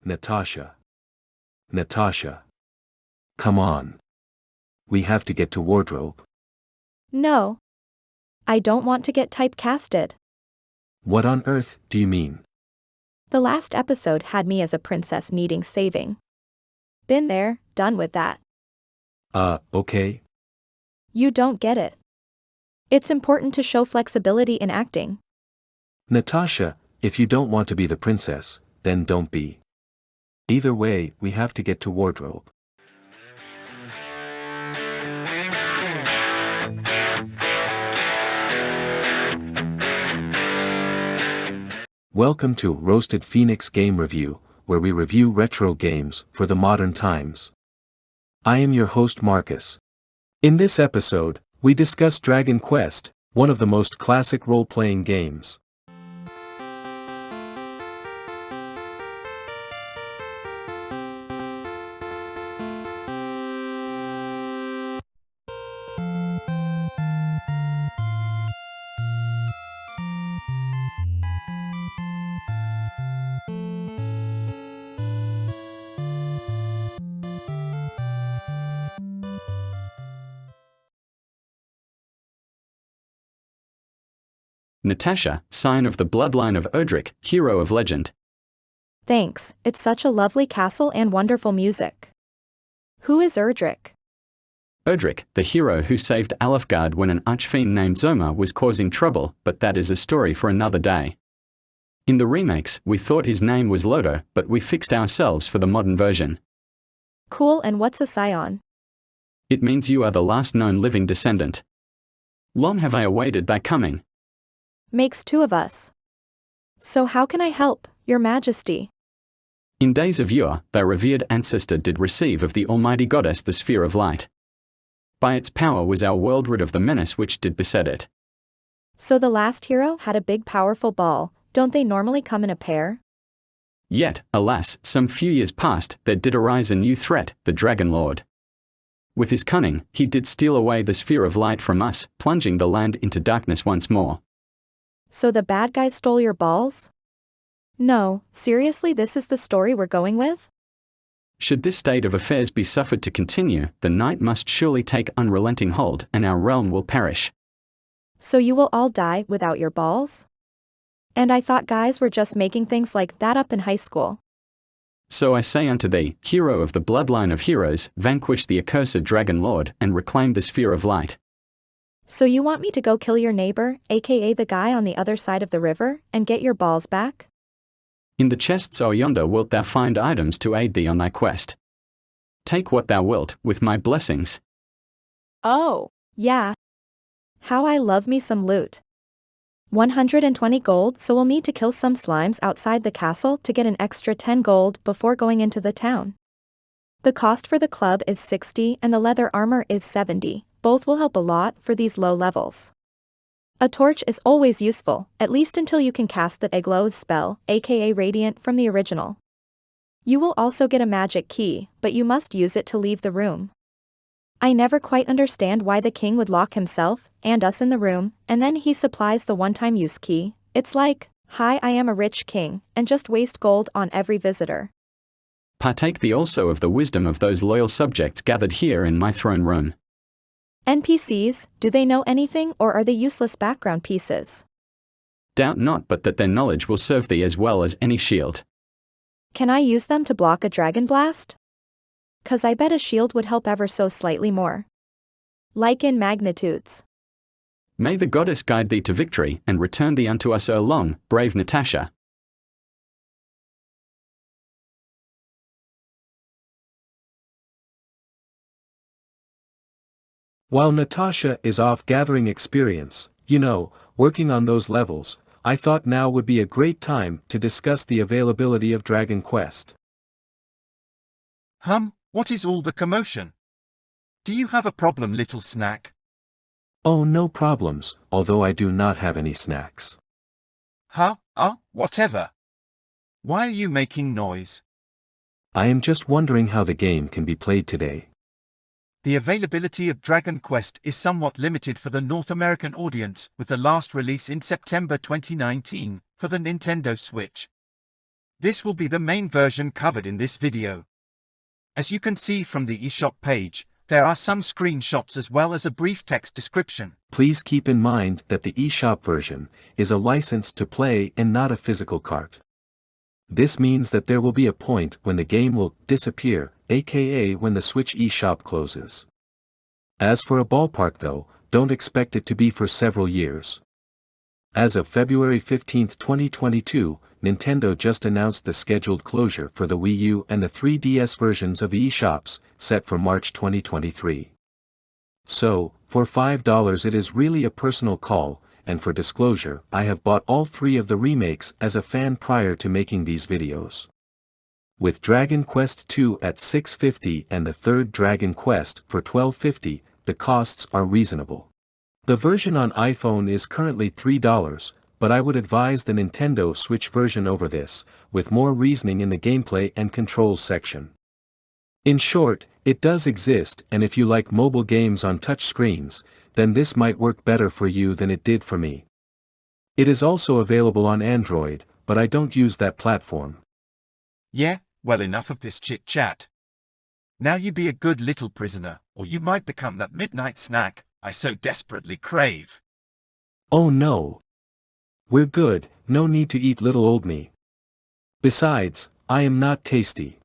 Natasha. Natasha. Come on. We have to get to wardrobe. No. I don't want to get typecasted. What on earth do you mean? The last episode had me as a princess needing saving. Been there, done with that. Okay. You don't get it. It's important to show flexibility in acting. Natasha, if you don't want to be the princess, then don't be. Either way, we have to get to wardrobe. Welcome to Roasted Phoenix Game Review, where we review retro games for the modern times. I am your host Marcus. In this episode, we discuss Dragon Quest, one of the most classic role-playing games. Natasha, sign of the bloodline of Erdrick, hero of legend. Thanks, it's such a lovely castle and wonderful music. Who is Erdrick? Erdrick, the hero who saved Alfgard when an archfiend named Zoma was causing trouble, but that is a story for another day. In the remakes, we thought his name was Lodo, but we fixed ourselves for the modern version. Cool, and what's a scion? It means you are the last known living descendant. Long have I awaited thy coming. Makes two of us. So how can I help, your majesty? In days of yore, thy revered ancestor did receive of the almighty goddess the sphere of light. By its power was our world rid of the menace which did beset it. So the last hero had a big powerful ball, don't they normally come in a pair? Yet, alas, some few years past, there did arise a new threat, the Dragon Lord. With his cunning, he did steal away the sphere of light from us, plunging the land into darkness once more. So the bad guys stole your balls? No, seriously, this is the story we're going with? Should this state of affairs be suffered to continue, the night must surely take unrelenting hold and our realm will perish. So you will all die without your balls? And I thought guys were just making things like that up in high school. So I say unto thee, hero of the bloodline of heroes, vanquish the accursed Dragon Lord and reclaim the sphere of light. So you want me to go kill your neighbor, aka the guy on the other side of the river, and get your balls back? In the chests o'er yonder wilt thou find items to aid thee on thy quest. Take what thou wilt, with my blessings. Oh, yeah. How I love me some loot. 120 gold, so we'll need to kill some slimes outside the castle to get an extra 10 gold before going into the town. The cost for the club is 60 and the leather armor is 70. Both will help a lot for these low levels. A torch is always useful, at least until you can cast the Aglow spell, aka Radiant from the original. You will also get a magic key, but you must use it to leave the room. I never quite understand why the king would lock himself and us in the room, and then he supplies the one-time use key. It's like, hi, I am a rich king, and just waste gold on every visitor. Partake thee also of the wisdom of those loyal subjects gathered here in my throne room. NPCs, do they know anything or are they useless background pieces? Doubt not but that their knowledge will serve thee as well as any shield. Can I use them to block a dragon blast? 'Cause I bet a shield would help ever so slightly more. Like in magnitudes. May the goddess guide thee to victory and return thee unto us ere long, brave Natasha. While Natasha is off gathering experience, working on those levels, I thought now would be a great time to discuss the availability of Dragon Quest. What is all the commotion? Do you have a problem, little snack? Oh, no problems, although I do not have any snacks. Whatever. Why are you making noise? I am just wondering how the game can be played today. The availability of Dragon Quest is somewhat limited for the North American audience, with the last release in September 2019, for the Nintendo Switch. This will be the main version covered in this video. As you can see from the eShop page, there are some screenshots as well as a brief text description. Please keep in mind that the eShop version is a license to play and not a physical cart. This means that there will be a point when the game will disappear, aka when the Switch eShop closes. As for a ballpark though, don't expect it to be for several years. As of February 15, 2022, Nintendo just announced the scheduled closure for the Wii U and the 3DS versions of the eShops, set for March 2023. So, for $5 it is really a personal call, and for disclosure, I have bought all 3 of the remakes as a fan prior to making these videos. With Dragon Quest II at $6.50 and the third Dragon Quest for $12.50, the costs are reasonable. The version on iPhone is currently $3, but I would advise the Nintendo Switch version over this, with more reasoning in the gameplay and controls section. In short, it does exist, and if you like mobile games on touch screens, then this might work better for you than it did for me. It is also available on Android, but I don't use that platform. Yeah, well, enough of this chit-chat. Now you be a good little prisoner, or you might become that midnight snack I so desperately crave. Oh no. We're good, no need to eat little old me. Besides, I am not tasty.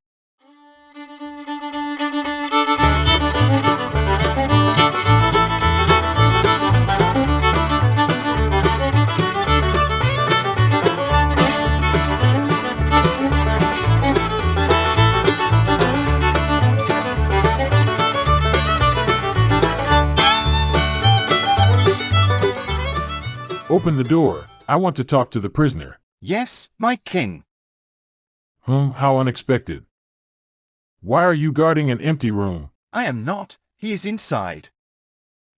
Open the door. I want to talk to the prisoner. Yes, my king. How unexpected. Why are you guarding an empty room? I am not, he is inside.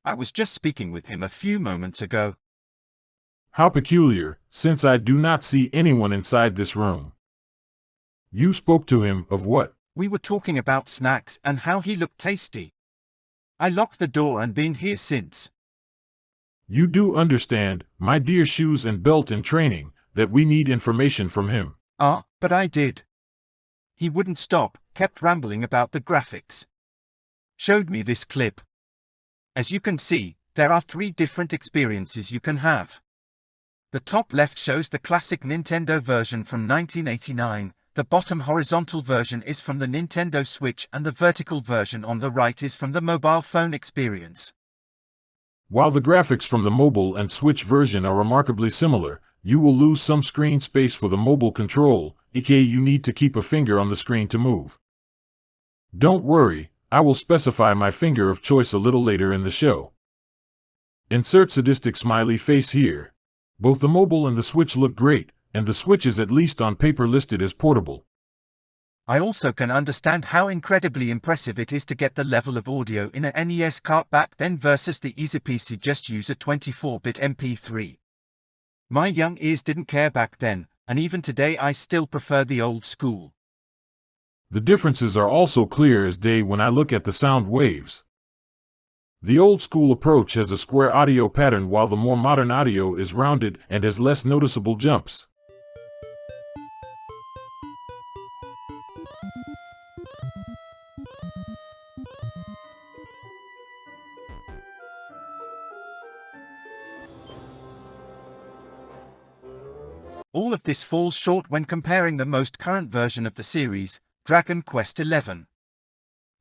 I was just speaking with him a few moments ago. How peculiar, since I do not see anyone inside this room. You spoke to him of what? We were talking about snacks and how he looked tasty. I locked the door and been here since. You do understand, my dear shoes and belt in training, that we need information from him. But I did. He wouldn't stop, kept rambling about the graphics. Showed me this clip. As you can see, there are 3 different experiences you can have. The top left shows the classic Nintendo version from 1989, the bottom horizontal version is from the Nintendo Switch and the vertical version on the right is from the mobile phone experience. While the graphics from the mobile and Switch version are remarkably similar, you will lose some screen space for the mobile control, aka you need to keep a finger on the screen to move. Don't worry, I will specify my finger of choice a little later in the show. Insert sadistic smiley face here. Both the mobile and the Switch look great, and the Switch is at least on paper listed as portable. I also can understand how incredibly impressive it is to get the level of audio in a NES cart back then versus the EasyPC just use a 24-bit MP3. My young ears didn't care back then, and even today I still prefer the old school. The differences are also clear as day when I look at the sound waves. The old school approach has a square audio pattern while the more modern audio is rounded and has less noticeable jumps. All of this falls short when comparing the most current version of the series, Dragon Quest XI.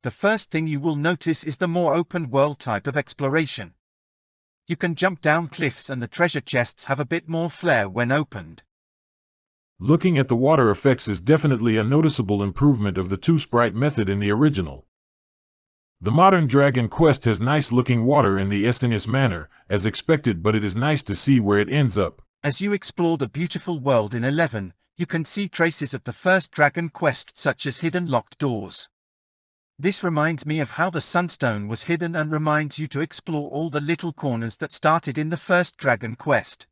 The first thing you will notice is the more open-world type of exploration. You can jump down cliffs and the treasure chests have a bit more flair when opened. Looking at the water effects is definitely a noticeable improvement of the 2-sprite method in the original. The modern Dragon Quest has nice-looking water in the SNES manner, as expected, but it is nice to see where it ends up. As you explore the beautiful world in 11, you can see traces of the first Dragon Quest such as hidden locked doors. This reminds me of how the Sunstone was hidden and reminds you to explore all the little corners that started in the first Dragon Quest.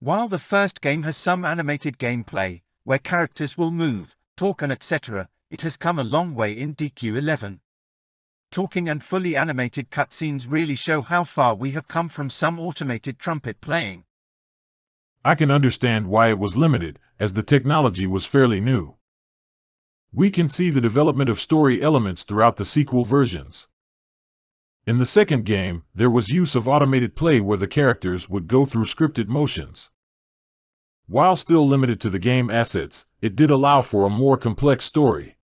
While the first game has some animated gameplay, where characters will move, talk and etc., it has come a long way in DQ11. Talking and fully animated cutscenes really show how far we have come from some automated trumpet playing. I can understand why it was limited, as the technology was fairly new. We can see the development of story elements throughout the sequel versions. In the second game, there was use of automated play where the characters would go through scripted motions. While still limited to the game assets, it did allow for a more complex story.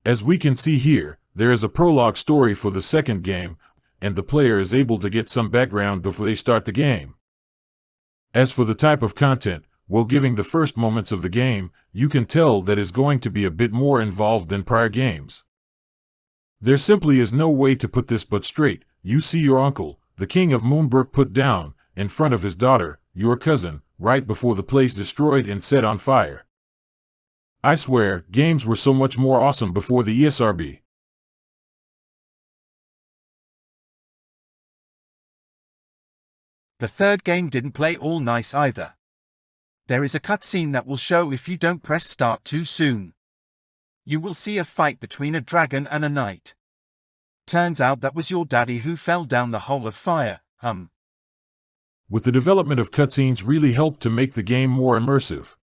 As we can see here, there is a prologue story for the second game, and the player is able to get some background before they start the game. As for the type of content, while giving the first moments of the game, you can tell that is going to be a bit more involved than prior games. There simply is no way to put this but straight. You see your uncle, the king of Moonbrook, put down, in front of his daughter, your cousin, right before the place destroyed and set on fire. I swear, games were so much more awesome before the ESRB. The third game didn't play all nice either. There is a cutscene that will show if you don't press start too soon. You will see a fight between a dragon and a knight. Turns out that was your daddy who fell down the hole of fire, With the development of cutscenes really helped to make the game more immersive.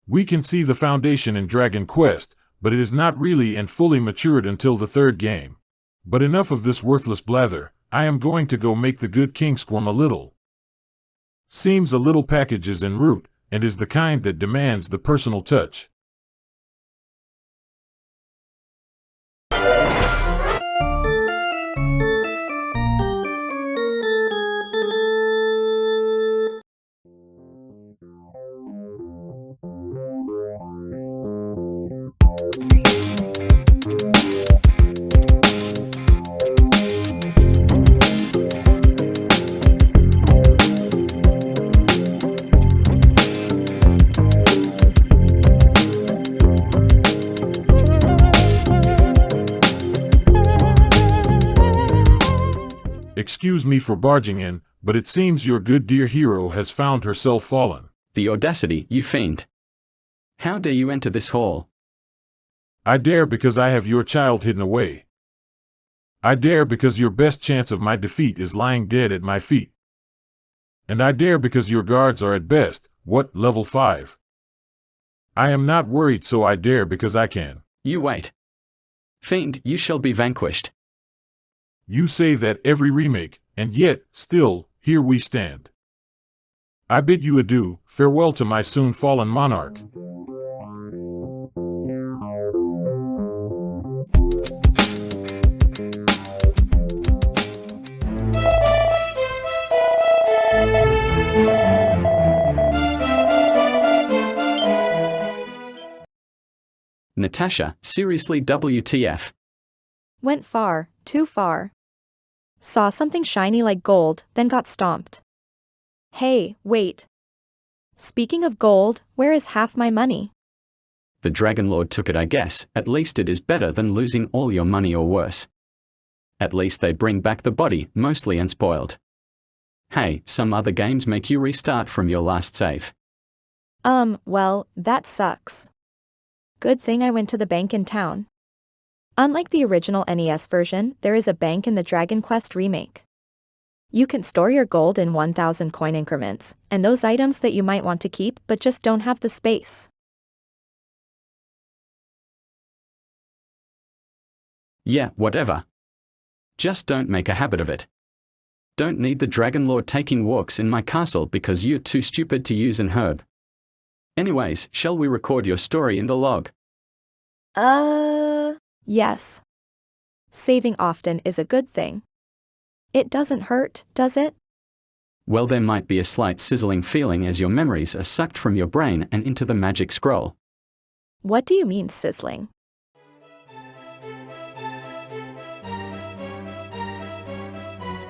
We can see the foundation in Dragon Quest, but it is not really and fully matured until the third game. But enough of this worthless blather, I am going to go make the good king squirm a little. Seems a little package is en route, and is the kind that demands the personal touch. Excuse me for barging in, but it seems your good dear hero has found herself fallen. The audacity, you fiend! How dare you enter this hall? I dare because I have your child hidden away. I dare because your best chance of my defeat is lying dead at my feet. And I dare because your guards are at best, what, level 5? I am not worried, so I dare because I can. You wait. Fiend, you shall be vanquished. You say that every remake, and yet, still, here we stand. I bid you adieu, farewell to my soon fallen monarch. Natasha, seriously, WTF? Went far, too far. Saw something shiny like gold, then got stomped. Hey, wait. Speaking of gold, where is half my money? The Dragon Lord took it, I guess. At least it is better than losing all your money or worse. At least they bring back the body, mostly unspoiled. Hey, some other games make you restart from your last save. Well, that sucks. Good thing I went to the bank in town. Unlike the original NES version, there is a bank in the Dragon Quest remake. You can store your gold in 1,000 coin increments, and those items that you might want to keep but just don't have the space. Yeah, whatever. Just don't make a habit of it. Don't need the Dragon Lord taking walks in my castle because you're too stupid to use an herb. Anyways, shall we record your story in the log? Yes. Saving often is a good thing. It doesn't hurt, does it? Well, there might be a slight sizzling feeling as your memories are sucked from your brain and into the magic scroll. What do you mean sizzling?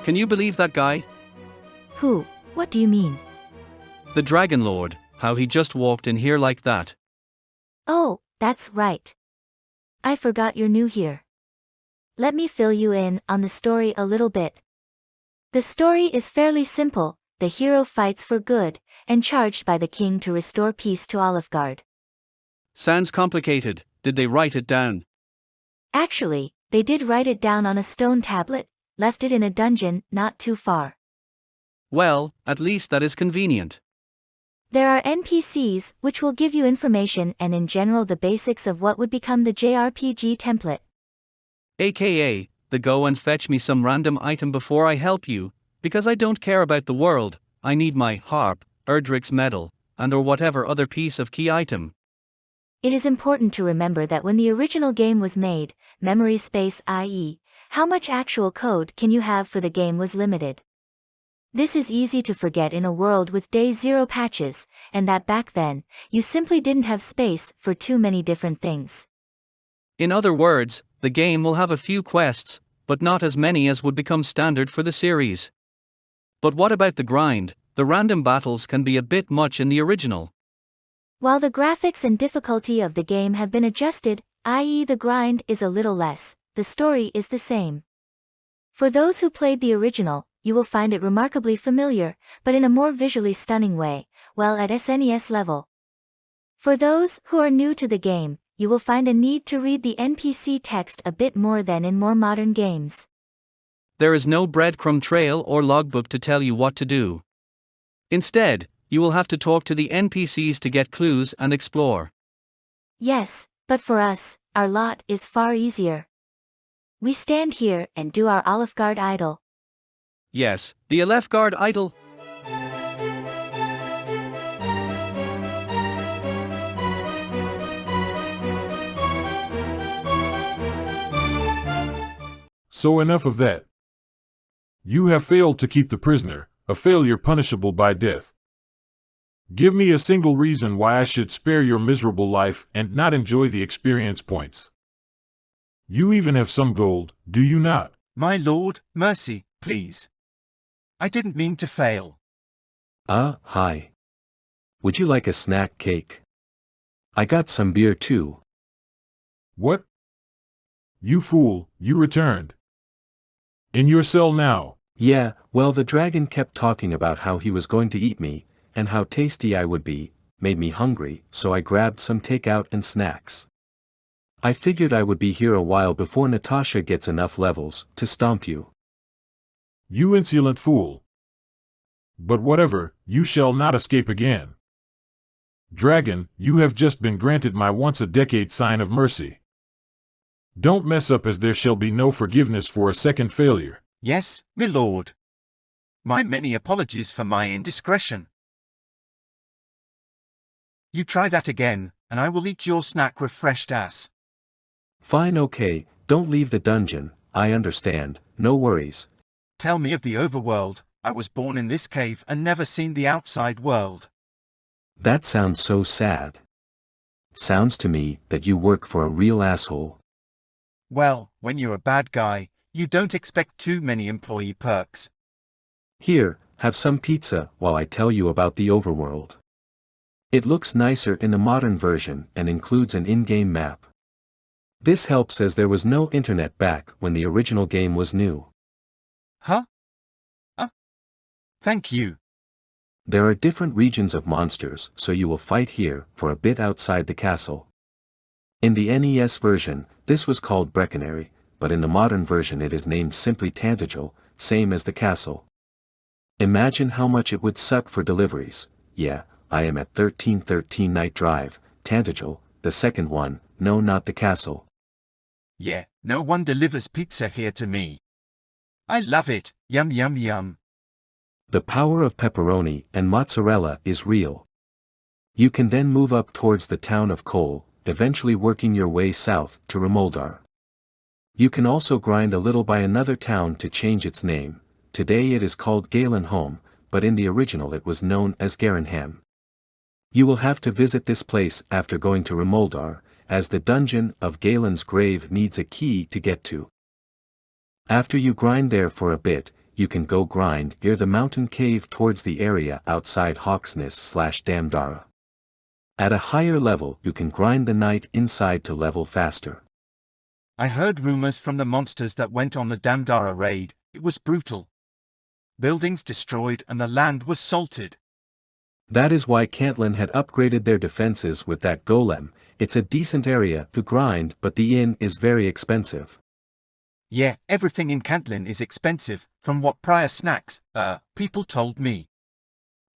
Can you believe that guy? Who? What do you mean? The Dragon Lord, how he just walked in here like that. Oh, that's right. I forgot you're new here. Let me fill you in on the story a little bit. The story is fairly simple. The hero fights for good, and charged by the king to restore peace to Olivgard. Sounds complicated. Did they write it down? Actually, they did write it down on a stone tablet, left it in a dungeon not too far. Well, at least that is convenient. There are NPCs, which will give you information and in general the basics of what would become the JRPG template. AKA, the go and fetch me some random item before I help you, because I don't care about the world, I need my harp, Erdrick's medal, and or whatever other piece of key item. It is important to remember that when the original game was made, memory space, i.e., how much actual code can you have for the game, was limited. This is easy to forget in a world with day zero patches, and that back then, you simply didn't have space for too many different things. In other words, the game will have a few quests, but not as many as would become standard for the series. But what about the grind? The random battles can be a bit much in the original. While the graphics and difficulty of the game have been adjusted, i.e. the grind is a little less, the story is the same. For those who played the original, you will find it remarkably familiar, but in a more visually stunning way, well at SNES level. For those who are new to the game, you will find a need to read the NPC text a bit more than in more modern games. There is no breadcrumb trail or logbook to tell you what to do. Instead, you will have to talk to the NPCs to get clues and explore. Yes, but for us, our lot is far easier. We stand here and do our Alefgard idol. Yes, the Alefgard idol. So enough of that. You have failed to keep the prisoner, a failure punishable by death. Give me a single reason why I should spare your miserable life and not enjoy the experience points. You even have some gold, do you not? My lord, mercy, please. I didn't mean to fail. Hi. Would you like a snack cake? I got some beer too. What? You fool, you returned. In your cell now. Yeah, well, the dragon kept talking about how he was going to eat me, and how tasty I would be, made me hungry, so I grabbed some takeout and snacks. I figured I would be here a while before Natasha gets enough levels to stomp you. You insolent fool. But whatever, you shall not escape again. Dragon, you have just been granted my once-a-decade sign of mercy. Don't mess up, as there shall be no forgiveness for a second failure. Yes, my lord. My many apologies for my indiscretion. You try that again, and I will eat your snack refreshed ass. Fine, okay, don't leave the dungeon, I understand, no worries. Tell me of the overworld. I was born in this cave and never seen the outside world. That sounds so sad. Sounds to me that you work for a real asshole. Well, when you're a bad guy, you don't expect too many employee perks. Here, have some pizza while I tell you about the overworld. It looks nicer in the modern version and includes an in-game map. This helps as there was no internet back when the original game was new. Huh? Thank you. There are different regions of monsters, so you will fight here for a bit outside the castle. In the NES version, this was called Breckenary, but in the modern version it is named simply Tantegel, same as the castle. Imagine how much it would suck for deliveries. Yeah, I am at 1313 Night Drive, Tantegel, the second one, no, not the castle. Yeah, no one delivers pizza here to me. I love it, yum yum yum. The power of pepperoni and mozzarella is real. You can then move up towards the town of Cole, eventually working your way south to Remoldar. You can also grind a little by another town to change its name. Today it is called Galenholm, but in the original it was known as Garenham. You will have to visit this place after going to Remoldar, as the dungeon of Galen's grave needs a key to get to. After you grind there for a bit, you can go grind near the mountain cave towards the area outside Hawksness/Damdara. At a higher level you can grind the night inside to level faster. I heard rumors from the monsters that went on the Damdara raid. It was brutal. Buildings destroyed and the land was salted. That is why Cantlin had upgraded their defenses with that golem. It's a decent area to grind, but the inn is very expensive. Yeah, everything in Cantlin is expensive, from what prior snacks, people told me.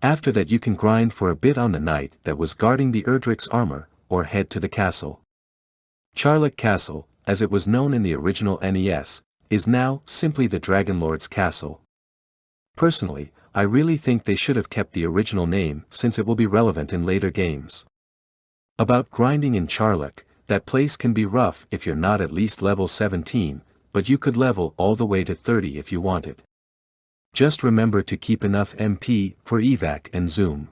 After that you can grind for a bit on the knight that was guarding the Erdrick's armor, or head to the castle. Charlock Castle, as it was known in the original NES, is now simply the Dragonlord's Castle. Personally, I really think they should have kept the original name since it will be relevant in later games. About grinding in Charlock, that place can be rough if you're not at least level 17, but you could level all the way to 30 if you wanted. Just remember to keep enough MP for evac and zoom.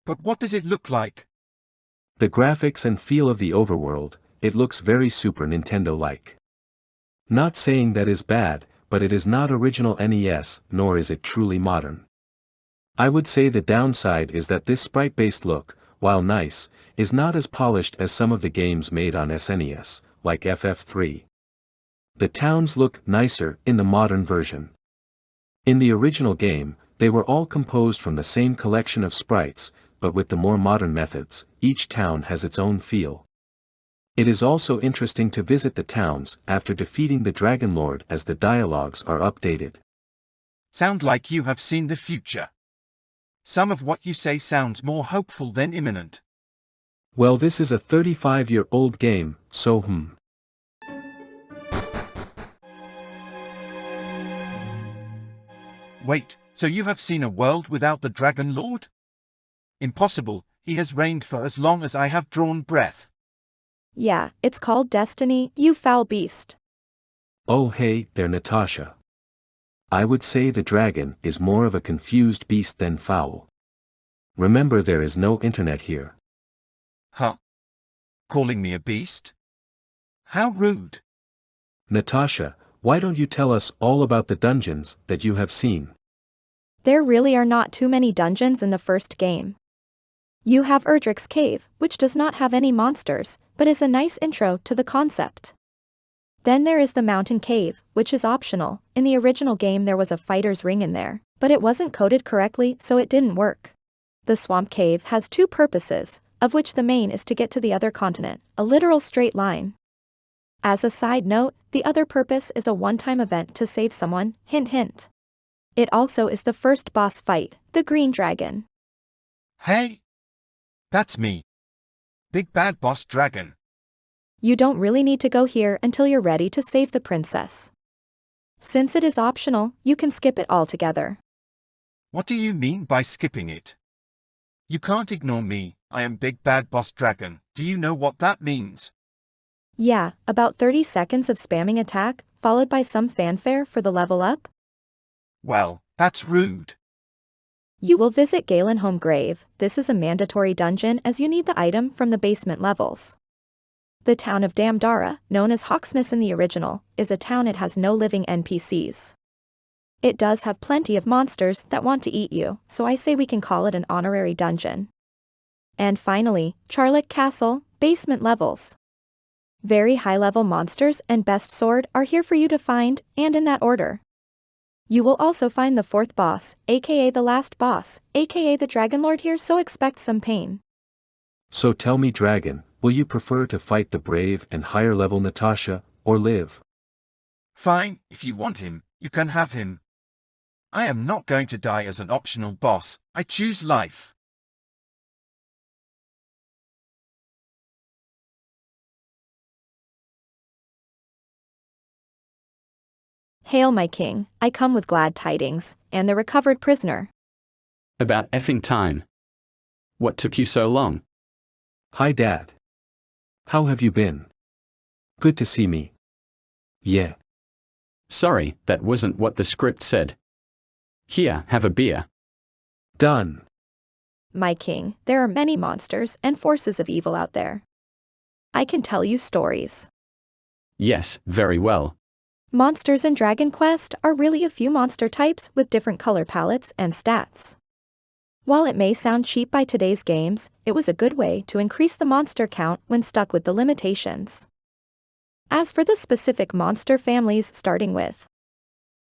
But what does it look like? The graphics and feel of the overworld, it looks very Super Nintendo-like. Not saying that is bad, but it is not original NES, nor is it truly modern. I would say the downside is that this sprite-based look, while nice, is not as polished as some of the games made on SNES, like FF3. The towns look nicer in the modern version. In the original game, they were all composed from the same collection of sprites, but with the more modern methods, each town has its own feel. It is also interesting to visit the towns after defeating the Dragonlord as the dialogues are updated. Sound like you have seen the future. Some of what you say sounds more hopeful than imminent. Well, this is a 35-year-old game, so Wait, so you have seen a world without the Dragon Lord? Impossible, he has reigned for as long as I have drawn breath. Yeah, it's called destiny, you foul beast. Oh hey there Natasha. I would say the dragon is more of a confused beast than foul. Remember there is no internet here. Huh? Calling me a beast? How rude. Natasha, why don't you tell us all about the dungeons that you have seen? There really are not too many dungeons in the first game. You have Erdrick's Cave, which does not have any monsters, but is a nice intro to the concept. Then there is the Mountain Cave, which is optional. In the original game there was a fighter's ring in there, but it wasn't coded correctly so it didn't work. The Swamp Cave has two purposes, of which the main is to get to the other continent, a literal straight line. As a side note, the other purpose is a one-time event to save someone, hint hint. It also is the first boss fight, the Green Dragon. Hey! That's me. Big Bad Boss Dragon. You don't really need to go here until you're ready to save the princess. Since it is optional, you can skip it altogether. What do you mean by skipping it? You can't ignore me, I am Big Bad Boss Dragon. Do you know what that means? Yeah, about 30 seconds of spamming attack, followed by some fanfare for the level up? Well, that's rude. You will visit Galenholm Grave. This is a mandatory dungeon as you need the item from the basement levels. The town of Damdara, known as Hawksness in the original, is a town it has no living NPCs. It does have plenty of monsters that want to eat you, so I say we can call it an honorary dungeon. And finally, Charlock Castle, basement levels. Very high-level monsters and best sword are here for you to find, and in that order. You will also find the fourth boss, aka the last boss, aka the Dragonlord here, so expect some pain. So tell me dragon, will you prefer to fight the brave and higher level Natasha, or live? Fine, if you want him, you can have him. I am not going to die as an optional boss, I choose life. Hail my king, I come with glad tidings, and the recovered prisoner. About effing time. What took you so long? Hi Dad. How have you been? Good to see me. Yeah. Sorry, that wasn't what the script said. Here, have a beer. Done. My king, there are many monsters and forces of evil out there. I can tell you stories. Yes, very well. Monsters in Dragon Quest are really a few monster types with different color palettes and stats. While it may sound cheap by today's games, it was a good way to increase the monster count when stuck with the limitations. As for the specific monster families, starting with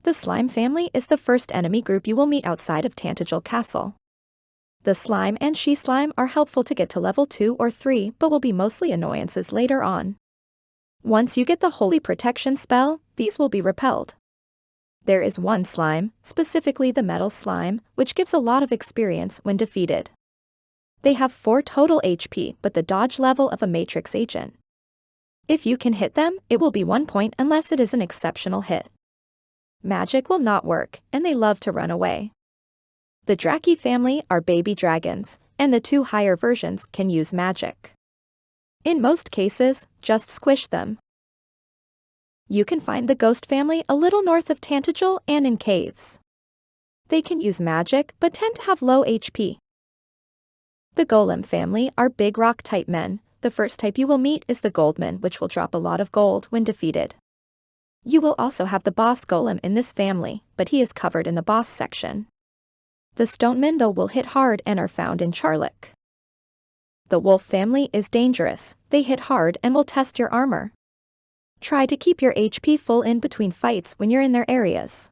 the Slime family is the first enemy group you will meet outside of Tantagel Castle. The Slime and She-Slime are helpful to get to level 2 or 3 but will be mostly annoyances later on. Once you get the Holy Protection spell, these will be repelled. There is one slime, specifically the metal slime, which gives a lot of experience when defeated. They have 4 total HP but the dodge level of a matrix agent. If you can hit them, it will be 1 point unless it is an exceptional hit. Magic will not work, and they love to run away. The Draki family are baby dragons, and the 2 higher versions can use magic. In most cases, just squish them. You can find the Ghost family a little north of Tantagel and in caves. They can use magic but tend to have low HP. The Golem family are big rock-type men. The first type you will meet is the Goldman, which will drop a lot of gold when defeated. You will also have the Boss Golem in this family, but he is covered in the boss section. The Stonemen though will hit hard and are found in Charlock. The Wolf family is dangerous. They hit hard and will test your armor. Try to keep your HP full in between fights when you're in their areas.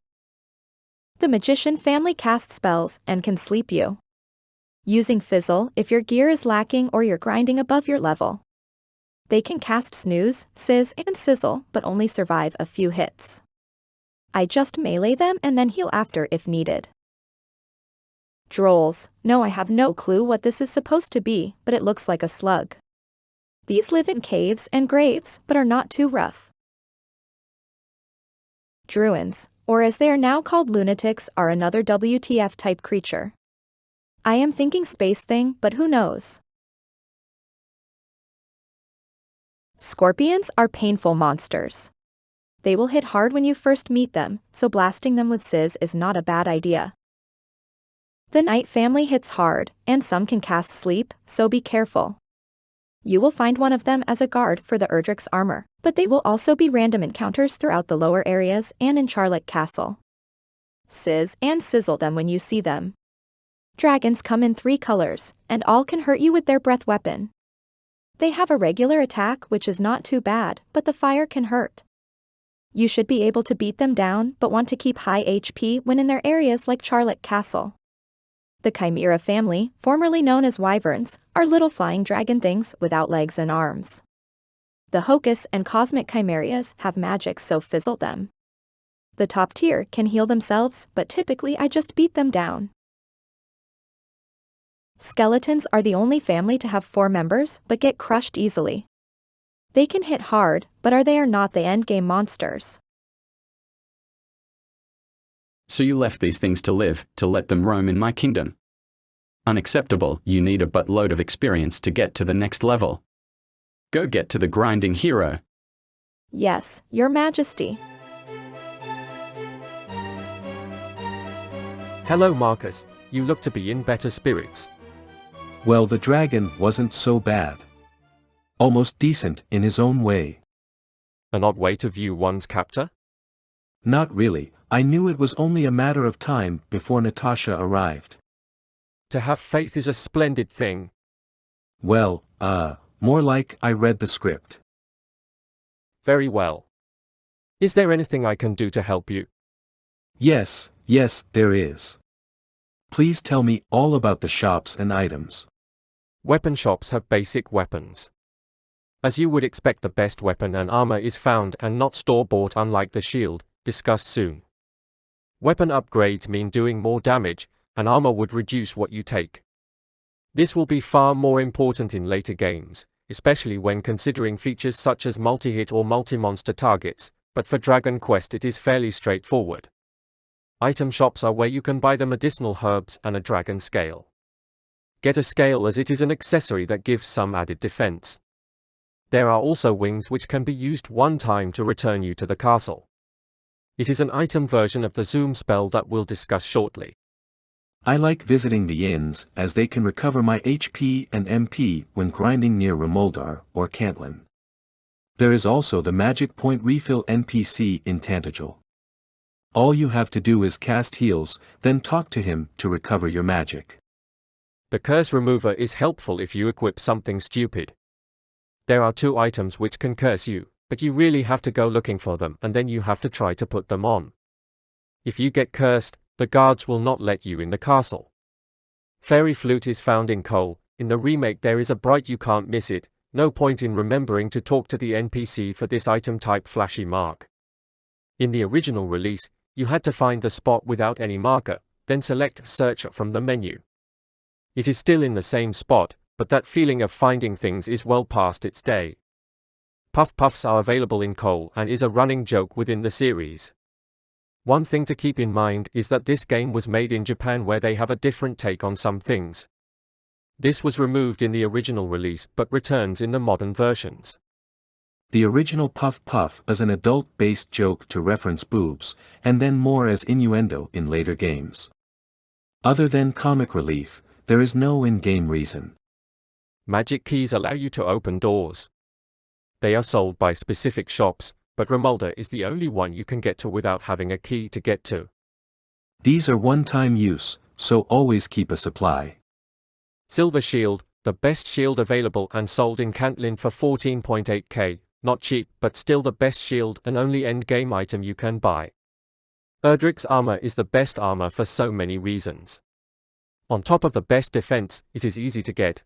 The Magician family casts spells and can sleep you. Using Fizzle if your gear is lacking or you're grinding above your level. They can cast Snooze, Sizz, and Sizzle but only survive a few hits. I just melee them and then heal after if needed. Drolls. No, I have no clue what this is supposed to be, but it looks like a slug. These live in caves and graves, but are not too rough. Druins, or as they are now called lunatics, are another WTF type creature. I am thinking space thing, but who knows? Scorpions are painful monsters. They will hit hard when you first meet them, so blasting them with Sizz is not a bad idea. The Knight family hits hard, and some can cast Sleep, so be careful. You will find one of them as a guard for the Erdrick's armor, but they will also be random encounters throughout the lower areas and in Charlock Castle. Sizz and Sizzle them when you see them. Dragons come in 3 colors, and all can hurt you with their breath weapon. They have a regular attack which is not too bad, but the fire can hurt. You should be able to beat them down but want to keep high HP when in their areas like Charlock Castle. The Chimera family, formerly known as wyverns, are little flying dragon things without legs and arms. The Hocus and Cosmic Chimeras have magic, so fizzle them. The top tier can heal themselves, but typically I just beat them down. Skeletons are the only family to have 4 members, but get crushed easily. They can hit hard, but they are not the endgame monsters. So you left these things to live, to let them roam in my kingdom. Unacceptable. You need a buttload of experience to get to the next level. Go get to the grinding hero. Yes, Your Majesty. Hello Marcus, you look to be in better spirits. Well, the dragon wasn't so bad. Almost decent in his own way. An odd way to view one's captor? Not really. I knew it was only a matter of time before Natasha arrived. To have faith is a splendid thing. Well, more like I read the script. Very well. Is there anything I can do to help you? Yes, there is. Please tell me all about the shops and items. Weapon shops have basic weapons. As you would expect, the best weapon and armor is found and not store-bought, unlike the shield, discussed soon. Weapon upgrades mean doing more damage, and armor would reduce what you take. This will be far more important in later games, especially when considering features such as multi-hit or multi-monster targets, but for Dragon Quest it is fairly straightforward. Item shops are where you can buy the medicinal herbs and a dragon scale. Get a scale as it is an accessory that gives some added defense. There are also wings which can be used one time to return you to the castle. It is an item version of the zoom spell that we'll discuss shortly. I like visiting the inns as they can recover my HP and MP when grinding near Remoldar or Cantlin. There is also the magic point refill NPC in Tantagel. All you have to do is cast heals, then talk to him to recover your magic. The curse remover is helpful if you equip something stupid. There are 2 items which can curse you, but you really have to go looking for them and then you have to try to put them on. If you get cursed, the guards will not let you in the castle. Fairy Flute is found in Cole. In the remake there is a bright, you can't miss it. No point in remembering to talk to the NPC for this item type flashy mark. In the original release, You had to find the spot without any marker, then select Search from the menu. It is still in the same spot, but that feeling of finding things is well past its day. Puff Puffs are available in coal and is a running joke within the series. One thing to keep in mind is that this game was made in Japan, where they have a different take on some things. This was removed in the original release but returns in the modern versions. The original Puff Puff is an adult-based joke to reference boobs, and then more as innuendo in later games. Other than comic relief, there is no in-game reason. Magic keys allow you to open doors. They are sold by specific shops, but Remulder is the only one you can get to without having a key to get to. These are one-time use, so always keep a supply. Silver Shield, the best shield available and sold in Cantlin for 14.8k, not cheap but still the best shield and only endgame item you can buy. Erdrick's armor is the best armor for so many reasons. On top of the best defense, it is easy to get.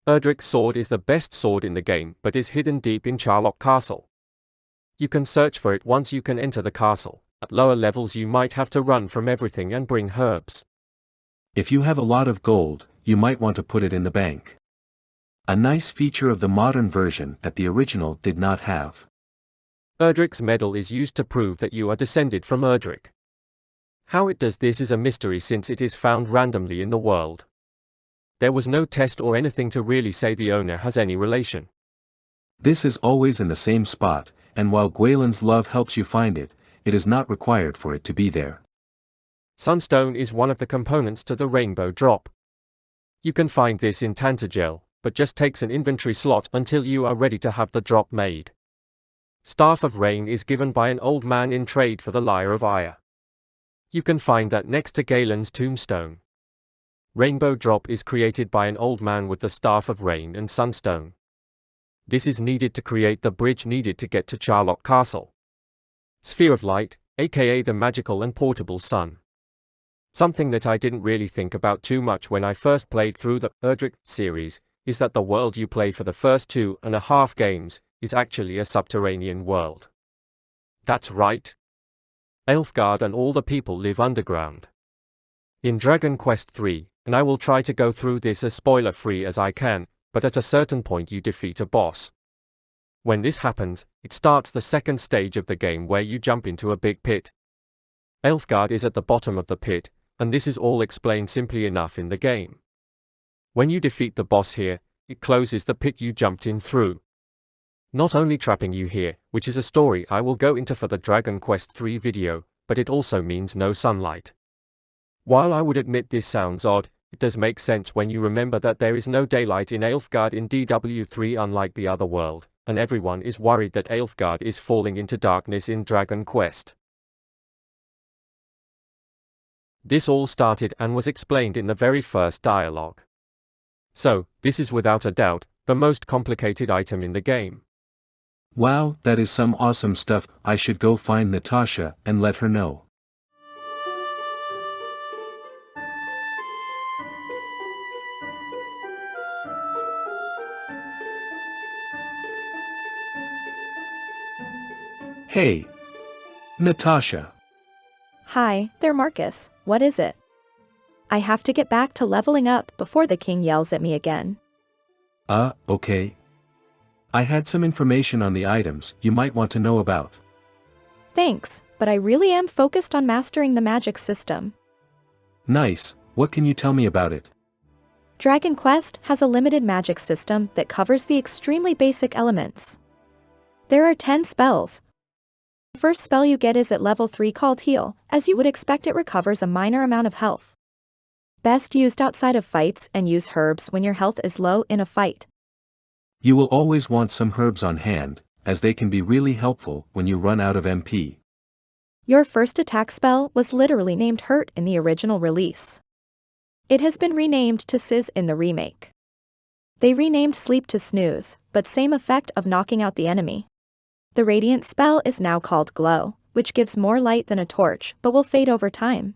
Erdrick's sword is the best sword in the game but is hidden deep in Charlock Castle. You can search for it once you can enter the castle. At lower levels you might have to run from everything and bring herbs. If you have a lot of gold, you might want to put it in the bank. A nice feature of the modern version that the original did not have. Erdrick's medal is used to prove that you are descended from Erdrick. How it does this is a mystery since it is found randomly in the world. There was no test or anything to really say the owner has any relation. This is always in the same spot, and while Gwaelin's love helps you find it, it is not required for it to be there. Sunstone is one of the components to the rainbow drop. You can find this in Tantagel, but just takes an inventory slot until you are ready to have the drop made. Staff of Rain is given by an old man in trade for the Lyre of Ire. You can find that next to Galen's tombstone. Rainbow drop is created by an old man with the Staff of Rain and Sunstone. This is needed to create the bridge needed to get to Charlock Castle. Sphere of Light, aka the magical and portable sun. Something that I didn't really think about too much when I first played through the Erdrick series, is that the world you play for the first 2.5 games, is actually a subterranean world. That's right. Elfgard and all the people live underground. In Dragon Quest III, and I will try to go through this as spoiler-free as I can, but at a certain point you defeat a boss. When this happens, it starts the second stage of the game where you jump into a big pit. Elfgard is at the bottom of the pit, and this is all explained simply enough in the game. When you defeat the boss here, it closes the pit you jumped in through. Not only trapping you here, which is a story I will go into for the Dragon Quest III video, but it also means no sunlight. While I would admit this sounds odd, it does make sense when you remember that there is no daylight in Elfgard in DW3 unlike the other world, and everyone is worried that Elfgard is falling into darkness in Dragon Quest. This all started and was explained in the very first dialogue. So, this is without a doubt, the most complicated item in the game. Wow, that is some awesome stuff. I should go find Natasha and let her know. Hey, Natasha. Hi, there Marcus, what is it? I have to get back to leveling up before the king yells at me again. Okay. I had some information on the items you might want to know about. Thanks, but I really am focused on mastering the magic system. Nice, what can you tell me about it? Dragon Quest has a limited magic system that covers the extremely basic elements. There are 10 spells. The first spell you get is at level 3 called Heal. As you would expect, it recovers a minor amount of health. Best used outside of fights and use herbs when your health is low in a fight. You will always want some herbs on hand, as they can be really helpful when you run out of MP. Your first attack spell was literally named Hurt in the original release. It has been renamed to Sizz in the remake. They renamed Sleep to Snooze, but same effect of knocking out the enemy. The Radiant spell is now called Glow, which gives more light than a torch but will fade over time.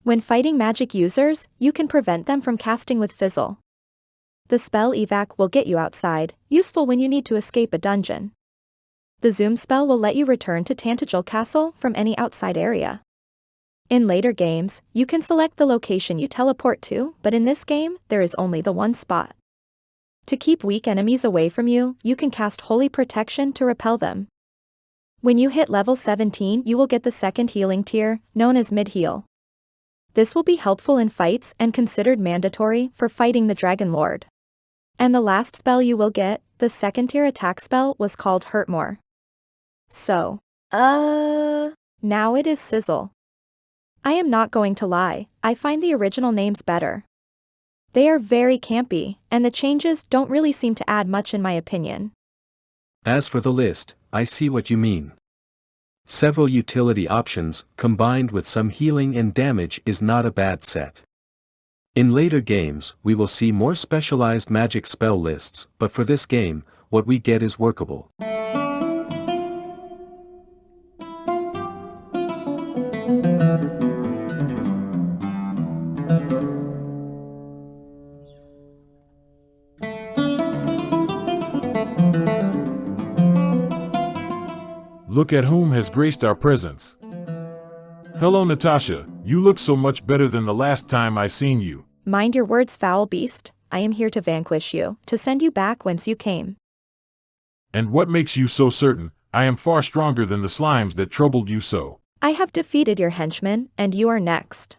When fighting magic users, you can prevent them from casting with Fizzle. The spell Evac will get you outside, useful when you need to escape a dungeon. The Zoom spell will let you return to Tantagel Castle from any outside area. In later games, you can select the location you teleport to, but in this game, there is only the one spot. To keep weak enemies away from you, you can cast Holy Protection to repel them. When you hit level 17, you will get the second healing tier, known as mid-heal. This will be helpful in fights and considered mandatory for fighting the Dragon Lord. And the last spell you will get, the second tier attack spell, was called Hurt More. So, now it is Sizzle. I am not going to lie, I find the original names better. They are very campy, and the changes don't really seem to add much in my opinion. As for the list, I see what you mean. Several utility options, combined with some healing and damage, is not a bad set. In later games, we will see more specialized magic spell lists, but for this game, what we get is workable. Look at whom has graced our presence. Hello, Natasha. You look so much better than the last time I seen you. Mind your words, foul beast. I am here to vanquish you, to send you back whence you came. And what makes you so certain? I am far stronger than the slimes that troubled you so. I have defeated your henchmen, and you are next.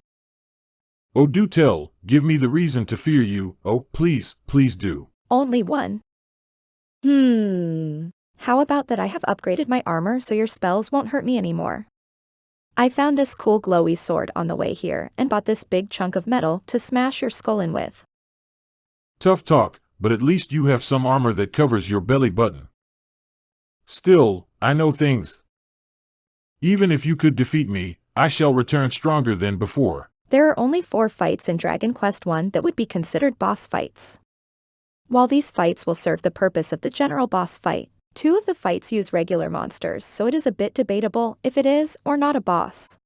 Oh, do tell. Give me the reason to fear you. Oh, please, please do. Only one. How about that I have upgraded my armor so your spells won't hurt me anymore? I found this cool glowy sword on the way here and bought this big chunk of metal to smash your skull in with. Tough talk, but at least you have some armor that covers your belly button. Still, I know things. Even if you could defeat me, I shall return stronger than before. There are only 4 fights in Dragon Quest I that would be considered boss fights. While these fights will serve the purpose of the general boss fight, 2 of the fights use regular monsters, so it is a bit debatable if it is or not a boss.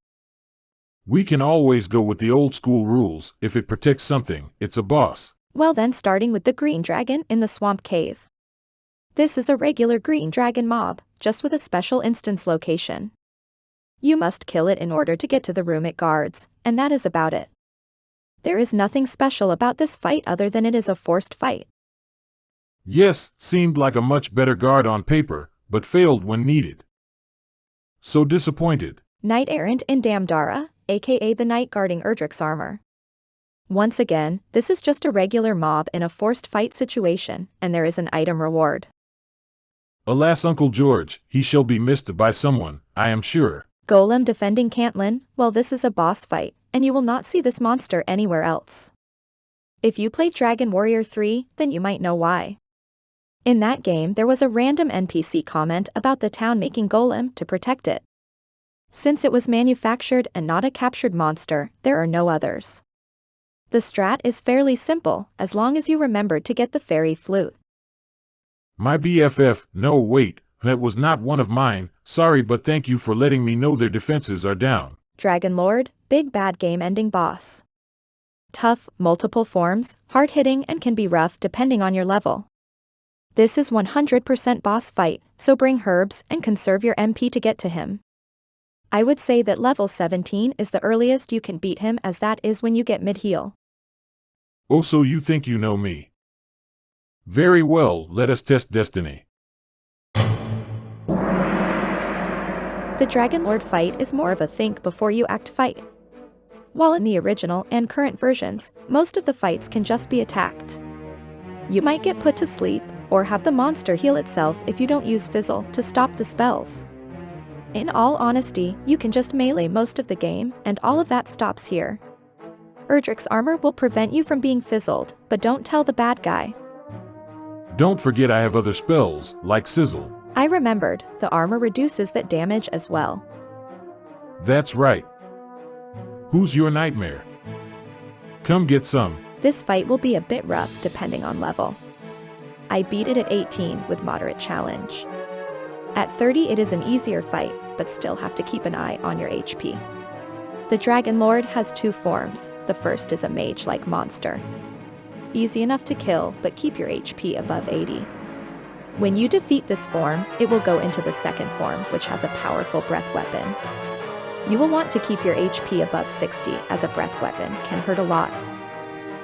We can always go with the old school rules. If it protects something, it's a boss. Well then, starting with the green dragon in the swamp cave. This is a regular green dragon mob, just with a special instance location. You must kill it in order to get to the room it guards, and that is about it. There is nothing special about this fight other than it is a forced fight. Yes, seemed like a much better guard on paper, but failed when needed. So disappointed. Knight Errant in Damdara, aka the knight guarding Erdrick's armor. Once again, this is just a regular mob in a forced fight situation, and there is an item reward. Alas, Uncle George, he shall be missed by someone, I am sure. Golem defending Cantlin, well, this is a boss fight, and you will not see this monster anywhere else. If you played Dragon Warrior 3, then you might know why. In that game, there was a random NPC comment about the town making Golem to protect it. Since it was manufactured and not a captured monster, there are no others. The strat is fairly simple, as long as you remember to get the fairy flute. My BFF, no wait, that was not one of mine, sorry, but thank you for letting me know their defenses are down. Dragon Lord, big bad game-ending boss. Tough, multiple forms, hard-hitting, and can be rough depending on your level. This is 100% boss fight, so bring herbs and conserve your MP to get to him. I would say that level 17 is the earliest you can beat him, as that is when you get mid-heal. Oh, so you think you know me? Very well, let us test destiny. The Dragon Lord fight is more of a think before you act fight. While in the original and current versions, most of the fights can just be attacked. You might get put to sleep, or have the monster heal itself if you don't use Fizzle to stop the spells. In all honesty, you can just melee most of the game, and all of that stops here. Erdrick's armor will prevent you from being fizzled, but don't tell the bad guy. Don't forget I have other spells, like Sizzle. I remembered, the armor reduces that damage as well. That's right. Who's your nightmare? Come get some. This fight will be a bit rough depending on level. I beat it at 18 with moderate challenge. At 30 it is an easier fight, but still have to keep an eye on your HP. The Dragon Lord has 2 forms, the first is a mage-like monster. Easy enough to kill, but keep your HP above 80. When you defeat this form, it will go into the second form, which has a powerful breath weapon. You will want to keep your HP above 60 as a breath weapon can hurt a lot.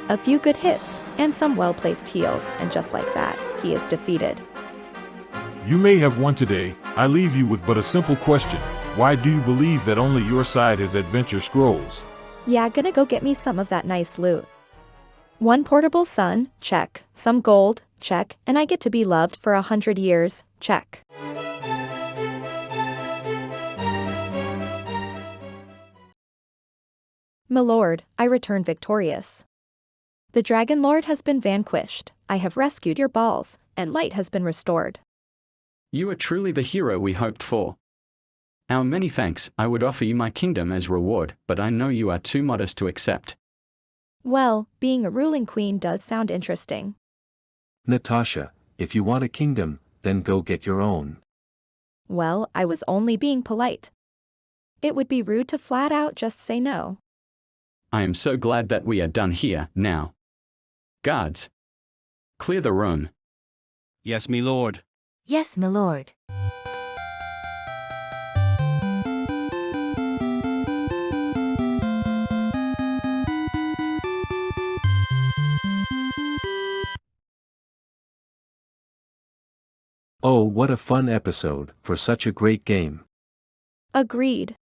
A few good hits, and some well-placed heals, and just like that, he is defeated. You may have won today. I leave you with but a simple question. Why do you believe that only your side has adventure scrolls? Yeah, gonna go get me some of that nice loot. One portable sun, check. Some gold, check. And I get to be loved for 100 years, check. My lord, I return victorious. The Dragon Lord has been vanquished, I have rescued your balls, and light has been restored. You are truly the hero we hoped for. Our many thanks. I would offer you my kingdom as reward, but I know you are too modest to accept. Well, being a ruling queen does sound interesting. Natasha, if you want a kingdom, then go get your own. Well, I was only being polite. It would be rude to flat out just say no. I am so glad that we are done here, now. Guards, clear the room. Yes, me lord. Yes, my lord. Oh, what a fun episode for such a great game. Agreed.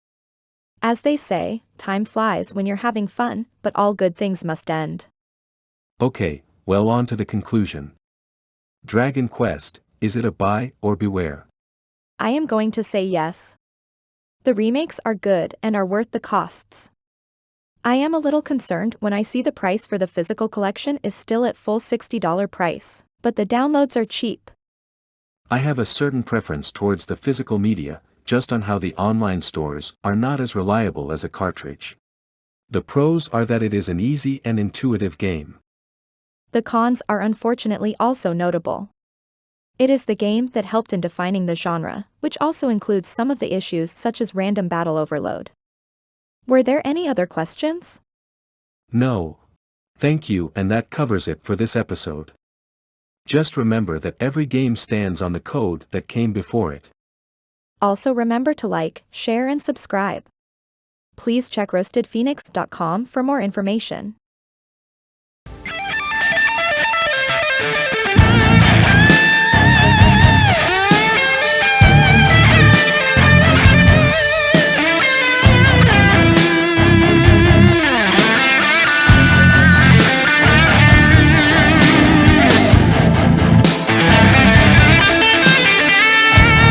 As they say, time flies when you're having fun, but all good things must end. Okay, well, on to the conclusion. Dragon Quest, is it a buy or beware? I am going to say yes. The remakes are good and are worth the costs. I am a little concerned when I see the price for the physical collection is still at full $60 price, but the downloads are cheap. I have a certain preference towards the physical media, just on how the online stores are not as reliable as a cartridge. The pros are that it is an easy and intuitive game. The cons are unfortunately also notable. It is the game that helped in defining the genre, which also includes some of the issues such as random battle overload. Were there any other questions? No. Thank you, and that covers it for this episode. Just remember that every game stands on the code that came before it. Also remember to like, share and subscribe. Please check roastedphoenix.com for more information.